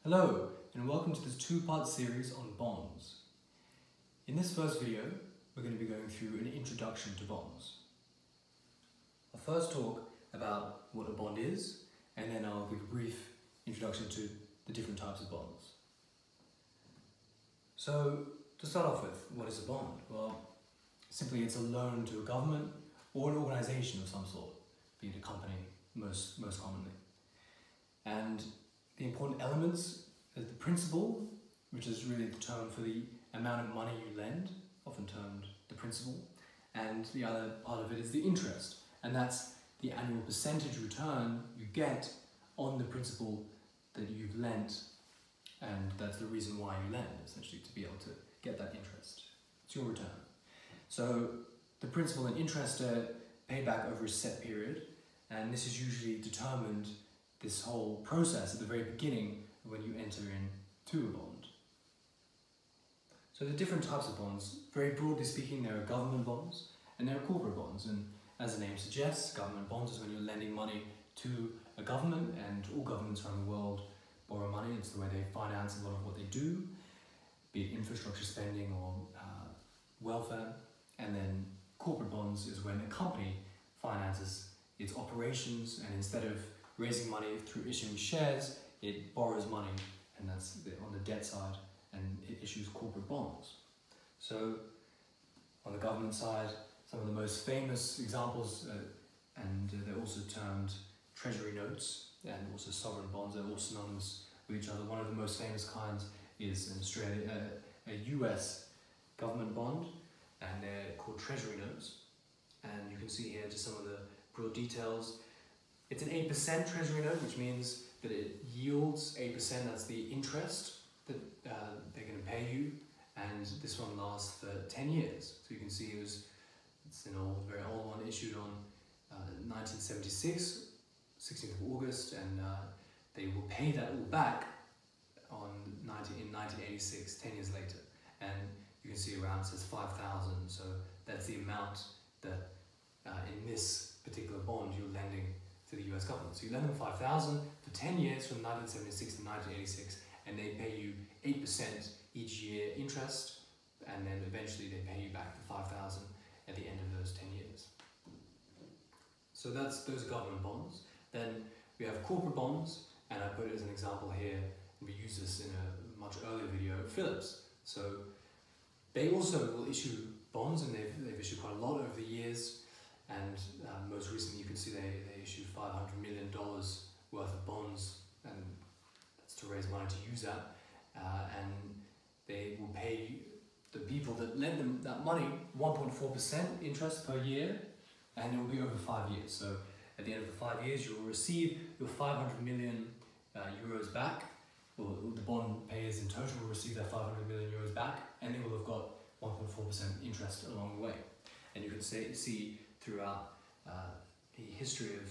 Hello, and welcome to this two-part series on bonds. In this first video, we're going to be going through an introduction to bonds. I'll first talk about what a bond is, and then I'll give a brief introduction to the different types of bonds. So, to start off with, what is a bond? Well, simply it's a loan to a government or an organisation of some sort, be it a company most commonly. And the important elements is the principal, which is really the term for the amount of money you lend, often termed the principal, and the other part of it is the interest, and that's the annual percentage return you get on the principal that you've lent, and that's the reason why you lend, essentially, to be able to get that interest. It's your return. So the principal and interest are paid back over a set period, and this is usually determined, this whole process at the very beginning when you enter into a bond. So the different types of bonds, very broadly speaking, there are government bonds and there are corporate bonds, and as the name suggests, government bonds is when you're lending money to a government, and all governments around the world borrow money. It's the way they finance a lot of what they do, be it infrastructure spending or welfare. And then corporate bonds is when a company finances its operations, and instead of raising money through issuing shares, it borrows money, and that's on the debt side, and it issues corporate bonds. So on the government side, some of the most famous examples, and they're also termed treasury notes and also sovereign bonds, they're all synonymous with each other. One of the most famous kinds is in Australia, a US government bond, and they're called treasury notes. And you can see here just some of the broad details. It's an 8% treasury note, which means that it yields 8%, that's the interest that they're going to pay you, and this one lasts for 10 years. So you can see it's an old, very old one, issued on 1976, 16th of August, and they will pay that all back in 1986, 10 years later. And you can see around it says 5,000, so that's the amount that in this particular bond you're lending to the US government. So you lend them 5,000 for 10 years from 1976 to 1986, and they pay you 8% each year interest, and then eventually they pay you back the 5,000 at the end of those 10 years. So those are government bonds. Then we have corporate bonds, and I put it as an example here, and we use this in a much earlier video, Philips. So they also will issue bonds, and they've issued quite a lot over the years. And most recently you can see they issued $500 million worth of bonds, and that's to raise money to use that. And they will pay the people that lend them that money 1.4% interest per year, and it will be over 5 years. So at the end of the 5 years you will receive your 500 million euros back, or the bond payers in total will receive their 500 million euros back, and they will have got 1.4% interest along the way. And you can see throughout the history of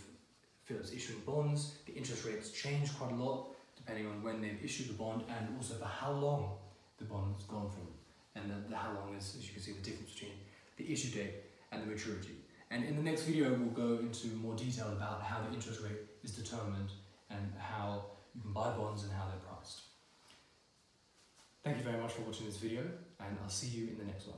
Philips issuing bonds, the interest rates change quite a lot depending on when they've issued the bond, and also for how long the bond's gone from. And the how long is, as you can see, the difference between the issue date and the maturity. And in the next video we'll go into more detail about how the interest rate is determined and how you can buy bonds and how they're priced. Thank you very much for watching this video, and I'll see you in the next one.